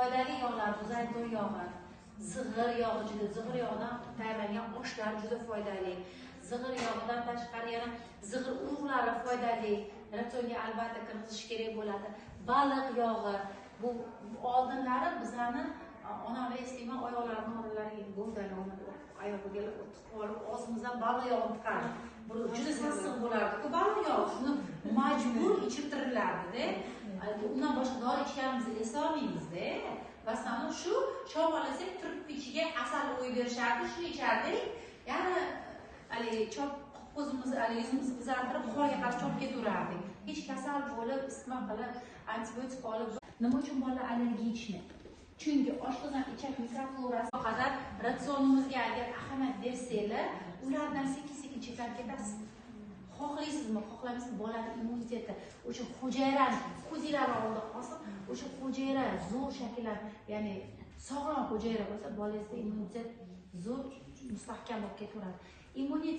foydali yog'lar, zaytun yog'i, zig'ir yog'i, juda zig'ir yog'idan tayyorlangan oshlar juda foydali. Zig'ir yog'idan tashqari yana zig'ir urug'lari foydali. Ratsionga albatta kirgizish kerak bo'ladi. Baliq yog'i, bu oldinlari bizlarni onam eskiman oyoqlarini o'rnlariga go'rdani oyog'iga olib og'zimizdan baliq yog'ini tiqardi. Bu juda sassiq bo'lardi-ku baliq yog'i, shuni majbur ichirtirilardi-da. Undan boshqa dori ichganimizni eslolmaymiz-da. Masalan, shu shomalasak turib ichiga asal qo'yib berishardi, shuni ichardik. Yana hali chop ko'zimizni, yuzimizni qizartirib, qorga qarshi chop ketaverardik. Hech kasal bo'lib, isitma qilib, antibiotik olib. Nima uchun bolalar allergiya ichmaydi? Chunki oshqozon ichak mikroflorasi qadar ratsionimizga agar ahamiyat bersanglar, ulardan sekin-sekin chetlab ketasiz. Xohlaysizmi, xohlamaysizmi, bolaning immuniteti o'sha hujayrani ko'zinglarning oldida qolsin, o'sha hujayra zo'r shakllanib, ya'ni sog'lom hujayra bo'lsa, bolangizda immunitet zo'r mustahkam bo'lib ketaveradi.